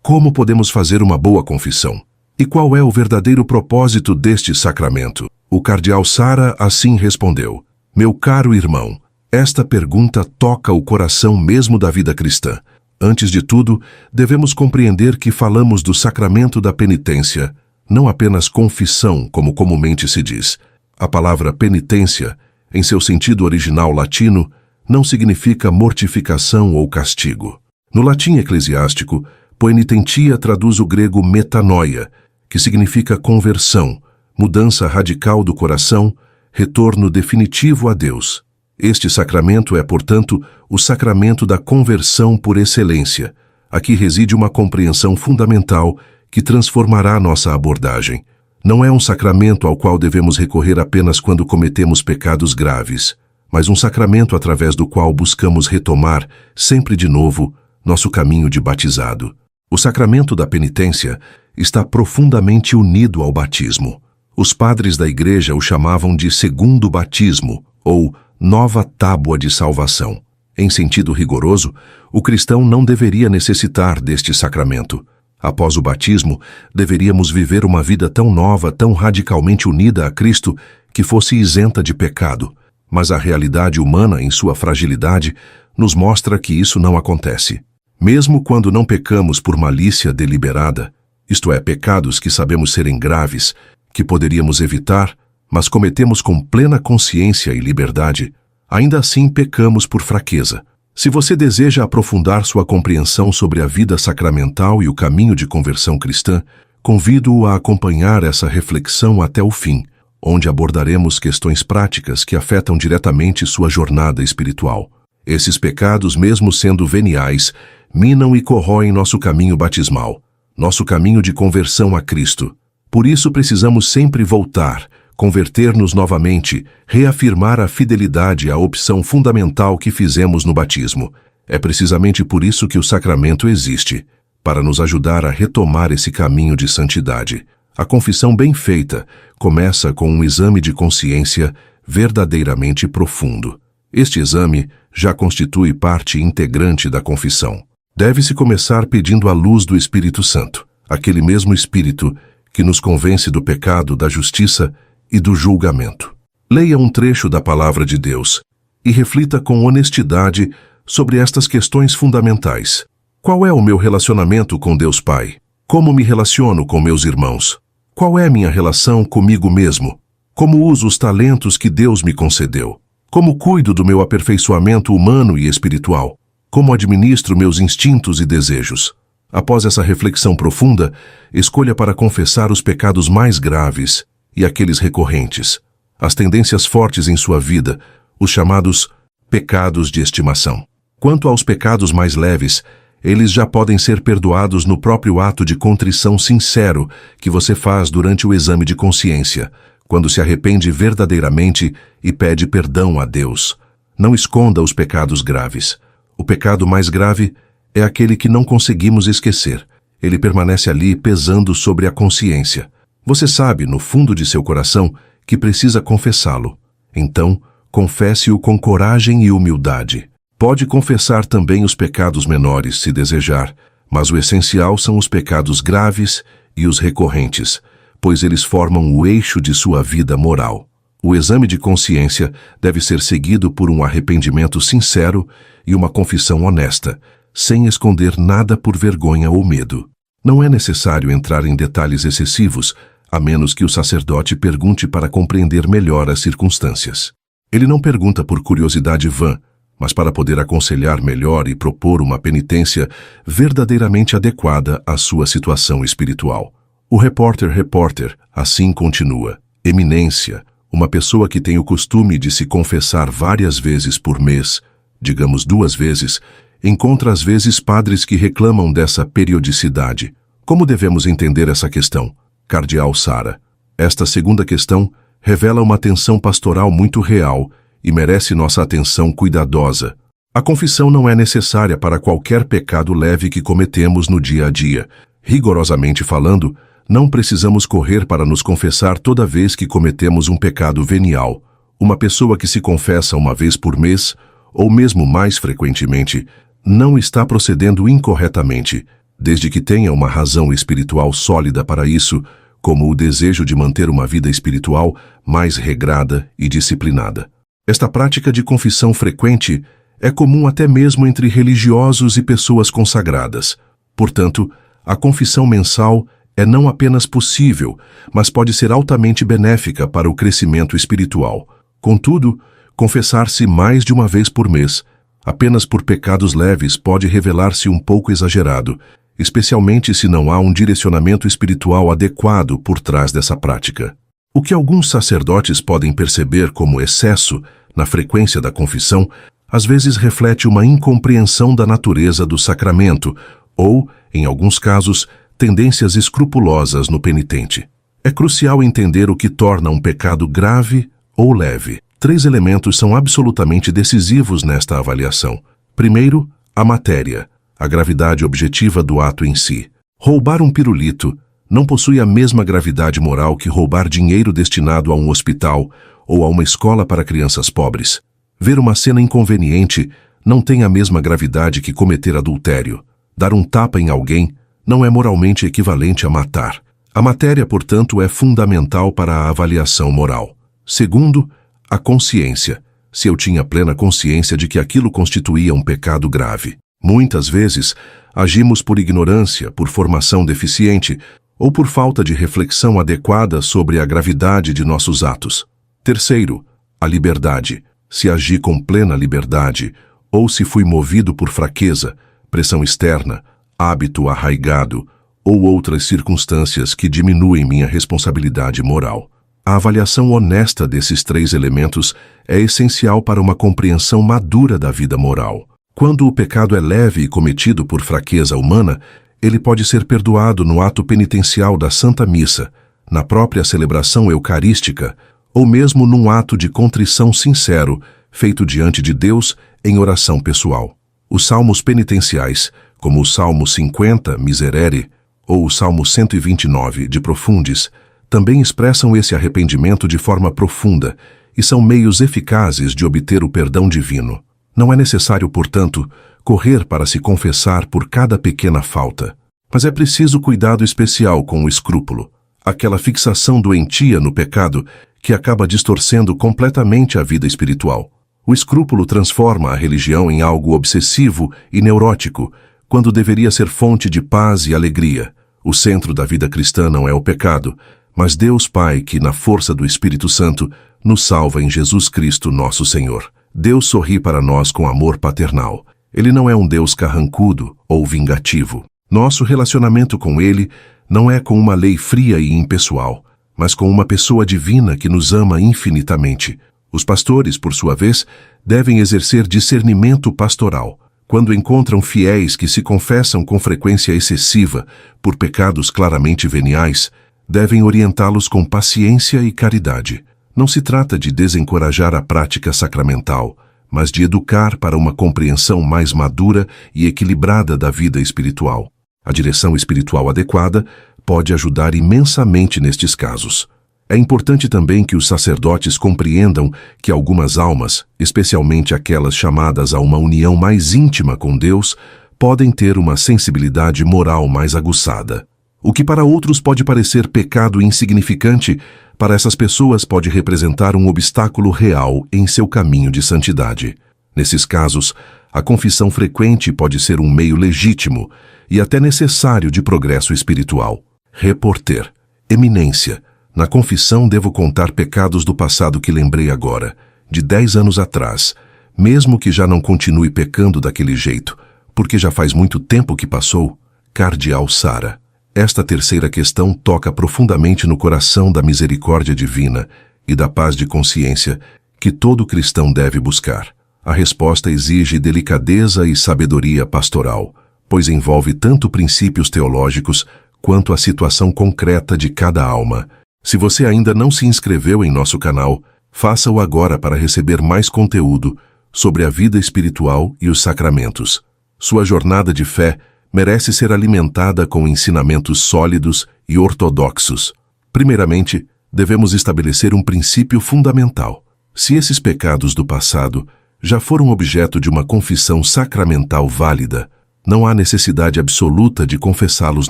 Como podemos fazer uma boa confissão? E qual é o verdadeiro propósito deste sacramento? O cardeal Sara assim respondeu: Meu caro irmão, esta pergunta toca o coração mesmo da vida cristã. Antes de tudo, devemos compreender que falamos do sacramento da penitência, não apenas confissão, como comumente se diz. A palavra penitência, em seu sentido original latino, não significa mortificação ou castigo. No latim eclesiástico, poenitentia traduz o grego metanoia, que significa conversão, mudança radical do coração, retorno definitivo a Deus. Este sacramento é, portanto, o sacramento da conversão por excelência. Aqui reside uma compreensão fundamental que transformará nossa abordagem. Não é um sacramento ao qual devemos recorrer apenas quando cometemos pecados graves, mas um sacramento através do qual buscamos retomar, sempre de novo, nosso caminho de batizado. O sacramento da penitência está profundamente unido ao batismo. Os padres da Igreja o chamavam de segundo batismo, ou nova tábua de salvação. Em sentido rigoroso, o cristão não deveria necessitar deste sacramento. Após o batismo, deveríamos viver uma vida tão nova, tão radicalmente unida a Cristo, que fosse isenta de pecado. Mas a realidade humana, em sua fragilidade, nos mostra que isso não acontece. Mesmo quando não pecamos por malícia deliberada, isto é, pecados que sabemos serem graves, que poderíamos evitar, mas cometemos com plena consciência e liberdade, ainda assim pecamos por fraqueza. Se você deseja aprofundar sua compreensão sobre a vida sacramental e o caminho de conversão cristã, convido-o a acompanhar essa reflexão até o fim, onde abordaremos questões práticas que afetam diretamente sua jornada espiritual. Esses pecados, mesmo sendo veniais, minam e corroem nosso caminho batismal, nosso caminho de conversão a Cristo. Por isso precisamos sempre voltar, converter-nos novamente, reafirmar a fidelidade à opção fundamental que fizemos no batismo. É precisamente por isso que o sacramento existe, para nos ajudar a retomar esse caminho de santidade. A confissão bem feita começa com um exame de consciência verdadeiramente profundo. Este exame já constitui parte integrante da confissão. Deve-se começar pedindo a luz do Espírito Santo, aquele mesmo Espírito que nos convence do pecado, da justiça e do julgamento. Leia um trecho da Palavra de Deus e reflita com honestidade sobre estas questões fundamentais. Qual é o meu relacionamento com Deus Pai? Como me relaciono com meus irmãos? Qual é minha relação comigo mesmo? Como uso os talentos que Deus me concedeu? Como cuido do meu aperfeiçoamento humano e espiritual? Como administro meus instintos e desejos? Após essa reflexão profunda, escolha para confessar os pecados mais graves e aqueles recorrentes, as tendências fortes em sua vida, os chamados pecados de estimação. Quanto aos pecados mais leves, eles já podem ser perdoados no próprio ato de contrição sincero que você faz durante o exame de consciência, quando se arrepende verdadeiramente e pede perdão a Deus. Não esconda os pecados graves. O pecado mais grave é aquele que não conseguimos esquecer. Ele permanece ali pesando sobre a consciência. Você sabe, no fundo de seu coração, que precisa confessá-lo. Então, confesse-o com coragem e humildade. Pode confessar também os pecados menores, se desejar, mas o essencial são os pecados graves e os recorrentes, pois eles formam o eixo de sua vida moral. O exame de consciência deve ser seguido por um arrependimento sincero e uma confissão honesta, sem esconder nada por vergonha ou medo. Não é necessário entrar em detalhes excessivos, a menos que o sacerdote pergunte para compreender melhor as circunstâncias. Ele não pergunta por curiosidade vã, mas para poder aconselhar melhor e propor uma penitência verdadeiramente adequada à sua situação espiritual. O repórter assim continua: Eminência, uma pessoa que tem o costume de se confessar várias vezes por mês, digamos 2 vezes, encontra às vezes padres que reclamam dessa periodicidade. Como devemos entender essa questão? Cardeal Sara: esta segunda questão revela uma atenção pastoral muito real e merece nossa atenção cuidadosa. A confissão não é necessária para qualquer pecado leve que cometemos no dia a dia. Rigorosamente falando, não precisamos correr para nos confessar toda vez que cometemos um pecado venial. Uma pessoa que se confessa 1 vez por mês, ou mesmo mais frequentemente, não está procedendo incorretamente. desde que tenha uma razão espiritual sólida para isso, como o desejo de manter uma vida espiritual mais regrada e disciplinada. Esta prática de confissão frequente é comum até mesmo entre religiosos e pessoas consagradas. Portanto, a confissão mensal é não apenas possível, mas pode ser altamente benéfica para o crescimento espiritual. Contudo, confessar-se mais de uma vez por mês, apenas por pecados leves, pode revelar-se um pouco exagerado, especialmente se não há um direcionamento espiritual adequado por trás dessa prática. O que alguns sacerdotes podem perceber como excesso na frequência da confissão, às vezes reflete uma incompreensão da natureza do sacramento ou, em alguns casos, tendências escrupulosas no penitente. É crucial entender o que torna um pecado grave ou leve. 3 elementos são absolutamente decisivos nesta avaliação. Primeiro, a matéria, a gravidade objetiva do ato em si. Roubar um pirulito não possui a mesma gravidade moral que roubar dinheiro destinado a um hospital ou a uma escola para crianças pobres. Ver uma cena inconveniente não tem a mesma gravidade que cometer adultério. Dar um tapa em alguém não é moralmente equivalente a matar. A matéria, portanto, é fundamental para a avaliação moral. Segundo, a consciência, se eu tinha plena consciência de que aquilo constituía um pecado grave. Muitas vezes, agimos por ignorância, por formação deficiente ou por falta de reflexão adequada sobre a gravidade de nossos atos. Terceiro, a liberdade, se agi com plena liberdade ou se fui movido por fraqueza, pressão externa, hábito arraigado ou outras circunstâncias que diminuem minha responsabilidade moral. A avaliação honesta desses 3 elementos é essencial para uma compreensão madura da vida moral. Quando o pecado é leve e cometido por fraqueza humana, ele pode ser perdoado no ato penitencial da Santa Missa, na própria celebração eucarística, ou mesmo num ato de contrição sincero, feito diante de Deus em oração pessoal. Os salmos penitenciais, como o Salmo 50, Miserere, ou o Salmo 129, de Profundis, também expressam esse arrependimento de forma profunda e são meios eficazes de obter o perdão divino. Não é necessário, portanto, correr para se confessar por cada pequena falta, mas é preciso cuidado especial com o escrúpulo, aquela fixação doentia no pecado que acaba distorcendo completamente a vida espiritual. O escrúpulo transforma a religião em algo obsessivo e neurótico, quando deveria ser fonte de paz e alegria. O centro da vida cristã não é o pecado, mas Deus Pai que, na força do Espírito Santo, nos salva em Jesus Cristo, nosso Senhor. Deus sorri para nós com amor paternal. Ele não é um Deus carrancudo ou vingativo. Nosso relacionamento com Ele não é com uma lei fria e impessoal, mas com uma pessoa divina que nos ama infinitamente. Os pastores, por sua vez, devem exercer discernimento pastoral. Quando encontram fiéis que se confessam com frequência excessiva por pecados claramente veniais, devem orientá-los com paciência e caridade. Não se trata de desencorajar a prática sacramental, mas de educar para uma compreensão mais madura e equilibrada da vida espiritual. A direção espiritual adequada pode ajudar imensamente nestes casos. É importante também que os sacerdotes compreendam que algumas almas, especialmente aquelas chamadas a uma união mais íntima com Deus, podem ter uma sensibilidade moral mais aguçada. O que para outros pode parecer pecado insignificante, para essas pessoas pode representar um obstáculo real em seu caminho de santidade. Nesses casos, a confissão frequente pode ser um meio legítimo e até necessário de progresso espiritual. Reporter. Eminência. Na confissão devo contar pecados do passado que lembrei agora, de 10 anos atrás, mesmo que já não continue pecando daquele jeito, porque já faz muito tempo que passou. Cardeal Sara. Esta terceira questão toca profundamente no coração da misericórdia divina e da paz de consciência que todo cristão deve buscar. A resposta exige delicadeza e sabedoria pastoral, pois envolve tanto princípios teológicos quanto a situação concreta de cada alma. Se você ainda não se inscreveu em nosso canal, faça-o agora para receber mais conteúdo sobre a vida espiritual e os sacramentos. Sua jornada de fé merece ser alimentada com ensinamentos sólidos e ortodoxos. Primeiramente, devemos estabelecer um princípio fundamental. Se esses pecados do passado já foram objeto de uma confissão sacramental válida, não há necessidade absoluta de confessá-los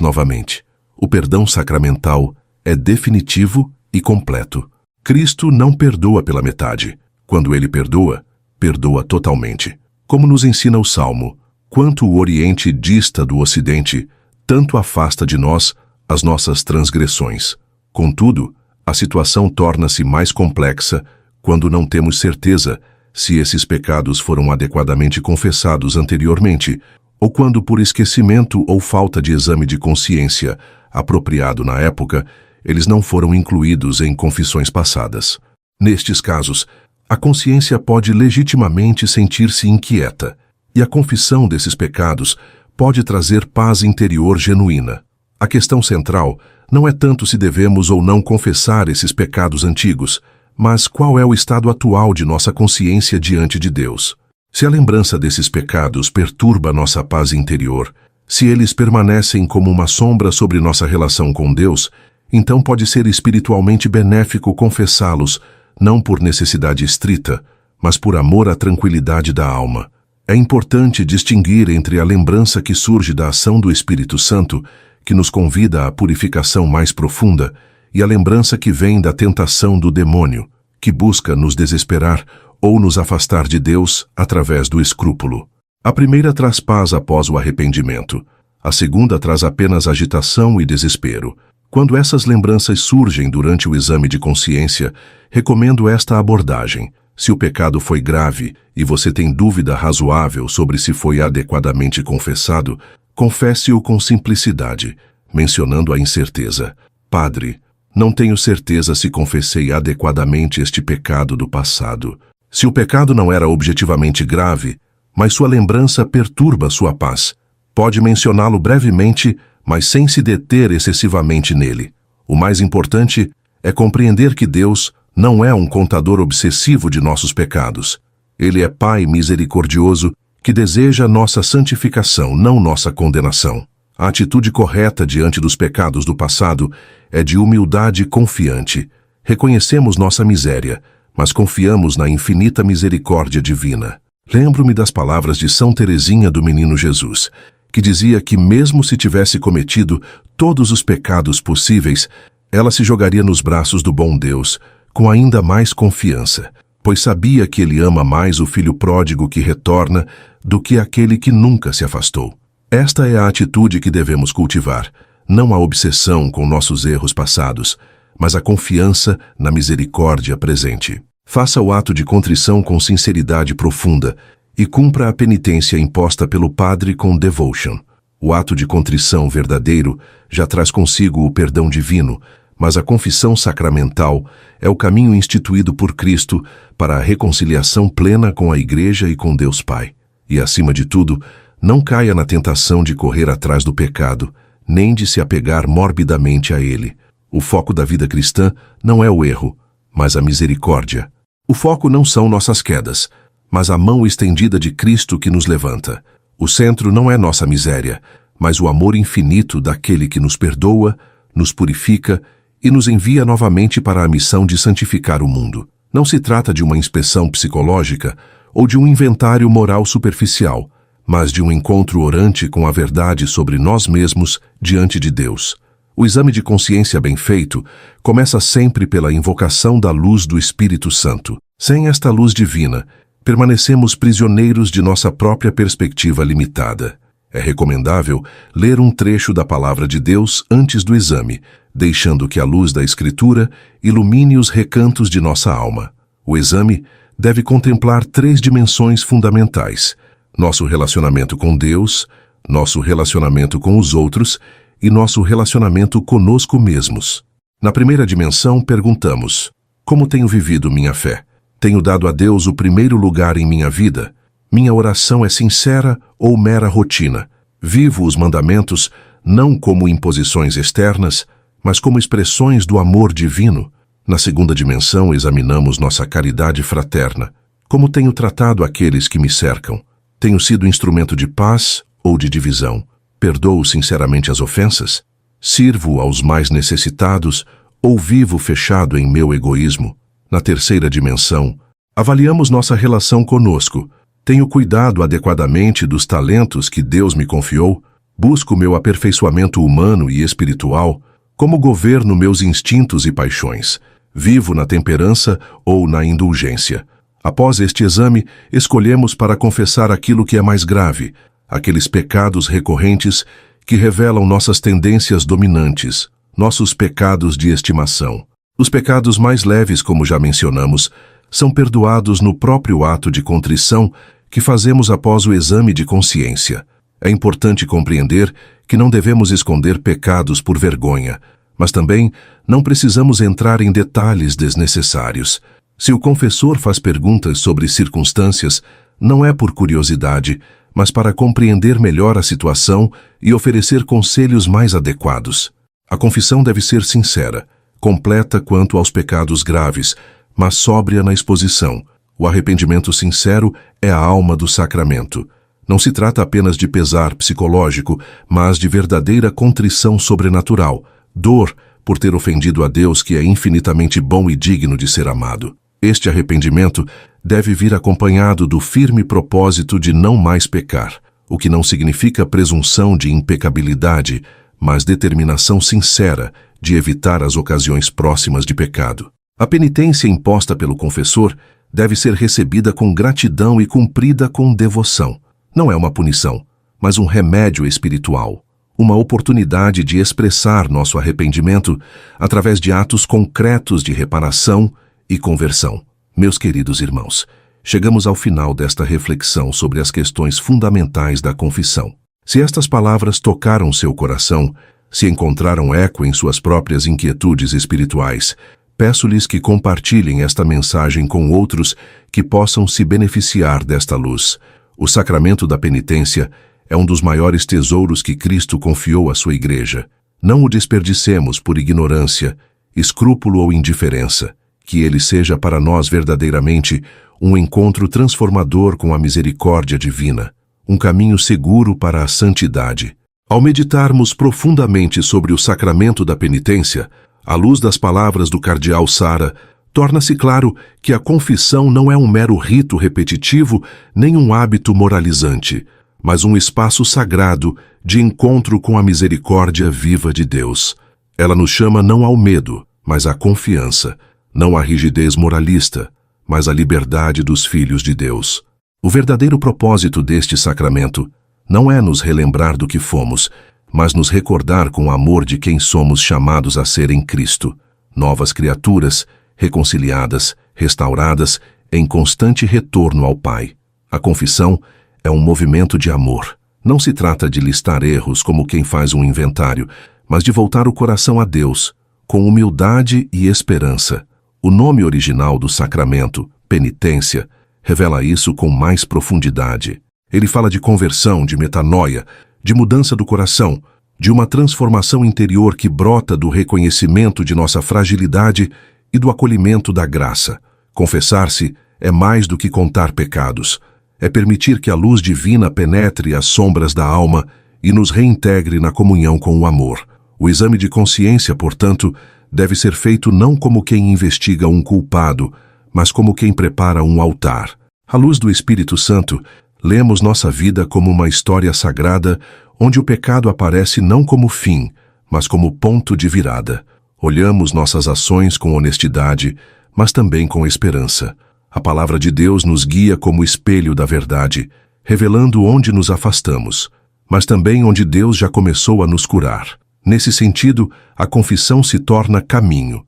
novamente. O perdão sacramental é definitivo e completo. Cristo não perdoa pela metade. Quando ele perdoa, perdoa totalmente. Como nos ensina o Salmo, quanto o Oriente dista do Ocidente, tanto afasta de nós as nossas transgressões. Contudo, a situação torna-se mais complexa quando não temos certeza se esses pecados foram adequadamente confessados anteriormente, ou quando, por esquecimento ou falta de exame de consciência apropriado na época, eles não foram incluídos em confissões passadas. Nestes casos, a consciência pode legitimamente sentir-se inquieta, e a confissão desses pecados pode trazer paz interior genuína. A questão central não é tanto se devemos ou não confessar esses pecados antigos, mas qual é o estado atual de nossa consciência diante de Deus. Se a lembrança desses pecados perturba nossa paz interior, se eles permanecem como uma sombra sobre nossa relação com Deus, então pode ser espiritualmente benéfico confessá-los, não por necessidade estrita, mas por amor à tranquilidade da alma. É importante distinguir entre a lembrança que surge da ação do Espírito Santo, que nos convida à purificação mais profunda, e a lembrança que vem da tentação do demônio, que busca nos desesperar ou nos afastar de Deus através do escrúpulo. A primeira traz paz após o arrependimento. A segunda traz apenas agitação e desespero. Quando essas lembranças surgem durante o exame de consciência, recomendo esta abordagem. Se o pecado foi grave e você tem dúvida razoável sobre se foi adequadamente confessado, confesse-o com simplicidade, mencionando a incerteza. Padre, não tenho certeza se confessei adequadamente este pecado do passado. Se o pecado não era objetivamente grave, mas sua lembrança perturba sua paz, pode mencioná-lo brevemente, mas sem se deter excessivamente nele. O mais importante é compreender que Deus não é um contador obsessivo de nossos pecados. Ele é Pai misericordioso que deseja nossa santificação, não nossa condenação. A atitude correta diante dos pecados do passado é de humildade confiante. Reconhecemos nossa miséria, mas confiamos na infinita misericórdia divina. Lembro-me das palavras de São Teresinha do Menino Jesus, que dizia que mesmo se tivesse cometido todos os pecados possíveis, ela se jogaria nos braços do bom Deus, com ainda mais confiança, pois sabia que ele ama mais o filho pródigo que retorna do que aquele que nunca se afastou. Esta é a atitude que devemos cultivar, não a obsessão com nossos erros passados, mas a confiança na misericórdia presente. Faça o ato de contrição com sinceridade profunda e cumpra a penitência imposta pelo Padre com devotion. O ato de contrição verdadeiro já traz consigo o perdão divino, mas a confissão sacramental é o caminho instituído por Cristo para a reconciliação plena com a Igreja e com Deus Pai. E, acima de tudo, não caia na tentação de correr atrás do pecado, nem de se apegar morbidamente a ele. O foco da vida cristã não é o erro, mas a misericórdia. O foco não são nossas quedas, mas a mão estendida de Cristo que nos levanta. O centro não é nossa miséria, mas o amor infinito daquele que nos perdoa, nos purifica e nos envia novamente para a missão de santificar o mundo. Não se trata de uma inspeção psicológica ou de um inventário moral superficial, mas de um encontro orante com a verdade sobre nós mesmos diante de Deus. O exame de consciência bem feito começa sempre pela invocação da luz do Espírito Santo. Sem esta luz divina, permanecemos prisioneiros de nossa própria perspectiva limitada. É recomendável ler um trecho da Palavra de Deus antes do exame, deixando que a luz da Escritura ilumine os recantos de nossa alma. O exame deve contemplar 3 dimensões fundamentais: nosso relacionamento com Deus, nosso relacionamento com os outros e nosso relacionamento conosco mesmos. Na primeira dimensão, perguntamos: como tenho vivido minha fé? Tenho dado a Deus o primeiro lugar em minha vida? Minha oração é sincera ou mera rotina? Vivo os mandamentos não como imposições externas, mas como expressões do amor divino? Na segunda dimensão, examinamos nossa caridade fraterna. Como tenho tratado aqueles que me cercam? Tenho sido instrumento de paz ou de divisão? Perdoo sinceramente as ofensas? Sirvo aos mais necessitados ou vivo fechado em meu egoísmo? Na terceira dimensão, avaliamos nossa relação conosco. Tenho cuidado adequadamente dos talentos que Deus me confiou? Busco meu aperfeiçoamento humano e espiritual? Como governo meus instintos e paixões? Vivo na temperança ou na indulgência? Após este exame, escolhemos para confessar aquilo que é mais grave, aqueles pecados recorrentes que revelam nossas tendências dominantes, nossos pecados de estimação. Os pecados mais leves, como já mencionamos, são perdoados no próprio ato de contrição que fazemos após o exame de consciência. É importante compreender que não devemos esconder pecados por vergonha, mas também não precisamos entrar em detalhes desnecessários. Se o confessor faz perguntas sobre circunstâncias, não é por curiosidade, mas para compreender melhor a situação e oferecer conselhos mais adequados. A confissão deve ser sincera, completa quanto aos pecados graves, mas sóbria na exposição. O arrependimento sincero é a alma do sacramento. Não se trata apenas de pesar psicológico, mas de verdadeira contrição sobrenatural, dor por ter ofendido a Deus, que é infinitamente bom e digno de ser amado. Este arrependimento deve vir acompanhado do firme propósito de não mais pecar, o que não significa presunção de impecabilidade, mas determinação sincera de evitar as ocasiões próximas de pecado. A penitência imposta pelo confessor deve ser recebida com gratidão e cumprida com devoção. Não é uma punição, mas um remédio espiritual, uma oportunidade de expressar nosso arrependimento através de atos concretos de reparação e conversão. Meus queridos irmãos, chegamos ao final desta reflexão sobre as questões fundamentais da confissão. Se estas palavras tocaram seu coração, se encontraram eco em suas próprias inquietudes espirituais, peço-lhes que compartilhem esta mensagem com outros que possam se beneficiar desta luz. O sacramento da penitência é um dos maiores tesouros que Cristo confiou à sua Igreja. Não o desperdicemos por ignorância, escrúpulo ou indiferença. Que ele seja para nós verdadeiramente um encontro transformador com a misericórdia divina, um caminho seguro para a santidade. Ao meditarmos profundamente sobre o sacramento da penitência, à luz das palavras do cardeal Sara, torna-se claro que a confissão não é um mero rito repetitivo nem um hábito moralizante, mas um espaço sagrado de encontro com a misericórdia viva de Deus. Ela nos chama não ao medo, mas à confiança, não à rigidez moralista, mas à liberdade dos filhos de Deus. O verdadeiro propósito deste sacramento não é nos relembrar do que fomos, mas nos recordar com o amor de quem somos chamados a ser em Cristo, novas criaturas, reconciliadas, restauradas, em constante retorno ao Pai. A confissão é um movimento de amor. Não se trata de listar erros como quem faz um inventário, mas de voltar o coração a Deus, com humildade e esperança. O nome original do sacramento, penitência, revela isso com mais profundidade. Ele fala de conversão, de metanoia, de mudança do coração, de uma transformação interior que brota do reconhecimento de nossa fragilidade e do acolhimento da graça. Confessar-se é mais do que contar pecados. É permitir que a luz divina penetre as sombras da alma e nos reintegre na comunhão com o amor. O exame de consciência, portanto, deve ser feito não como quem investiga um culpado, mas como quem prepara um altar. À luz do Espírito Santo, lemos nossa vida como uma história sagrada onde o pecado aparece não como fim, mas como ponto de virada. Olhamos nossas ações com honestidade, mas também com esperança. A palavra de Deus nos guia como espelho da verdade, revelando onde nos afastamos, mas também onde Deus já começou a nos curar. Nesse sentido, a confissão se torna caminho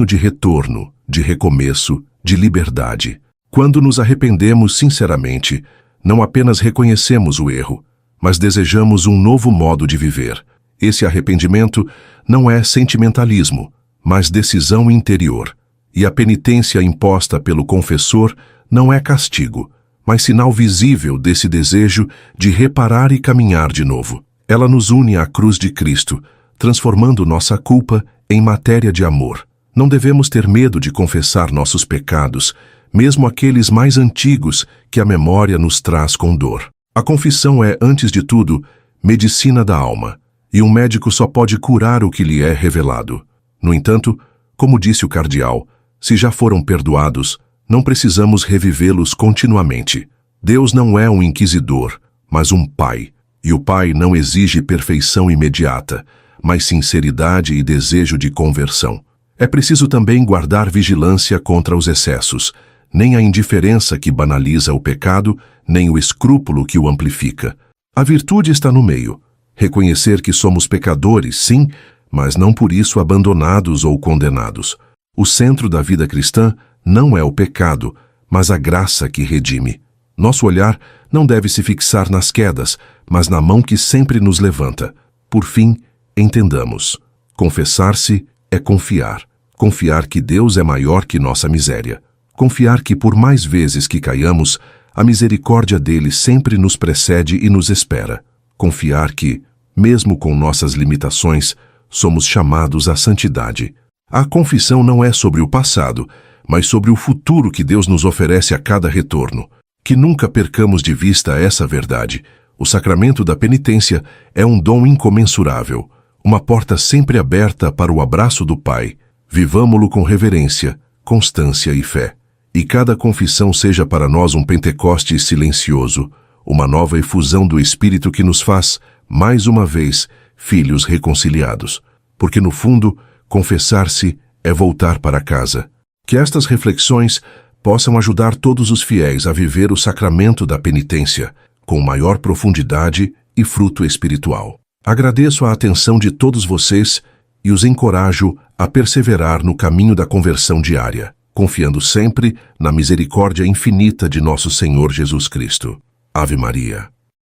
de retorno, de recomeço, de liberdade. Quando nos arrependemos sinceramente, não apenas reconhecemos o erro, mas desejamos um novo modo de viver. Esse arrependimento não é sentimentalismo, mas decisão interior. E a penitência imposta pelo confessor não é castigo, mas sinal visível desse desejo de reparar e caminhar de novo. Ela nos une à cruz de Cristo, transformando nossa culpa em matéria de amor. Não devemos ter medo de confessar nossos pecados, mesmo aqueles mais antigos que a memória nos traz com dor. A confissão é, antes de tudo, medicina da alma, e um médico só pode curar o que lhe é revelado. No entanto, como disse o cardeal, se já foram perdoados, não precisamos revivê-los continuamente. Deus não é um inquisidor, mas um pai. E o pai não exige perfeição imediata, mas sinceridade e desejo de conversão. É preciso também guardar vigilância contra os excessos, nem a indiferença que banaliza o pecado, nem o escrúpulo que o amplifica. A virtude está no meio. Reconhecer que somos pecadores, sim, mas não por isso abandonados ou condenados. O centro da vida cristã não é o pecado, mas a graça que redime. Nosso olhar não deve se fixar nas quedas, mas na mão que sempre nos levanta. Por fim, entendamos. Confessar-se é confiar. Confiar que Deus é maior que nossa miséria. Confiar que, por mais vezes que caiamos, a misericórdia dele sempre nos precede e nos espera. Confiar que, mesmo com nossas limitações, somos chamados à santidade. A confissão não é sobre o passado, mas sobre o futuro que Deus nos oferece a cada retorno. Que nunca percamos de vista essa verdade. O sacramento da penitência é um dom incomensurável, uma porta sempre aberta para o abraço do Pai. Vivamo-lo com reverência, constância e fé. E cada confissão seja para nós um Pentecostes silencioso, uma nova efusão do Espírito que nos faz, mais uma vez, filhos reconciliados. Porque, no fundo, confessar-se é voltar para casa. Que estas reflexões possam ajudar todos os fiéis a viver o sacramento da penitência com maior profundidade e fruto espiritual. Agradeço a atenção de todos vocês e os encorajo a perseverar no caminho da conversão diária, confiando sempre na misericórdia infinita de nosso Senhor Jesus Cristo. Ave Maria.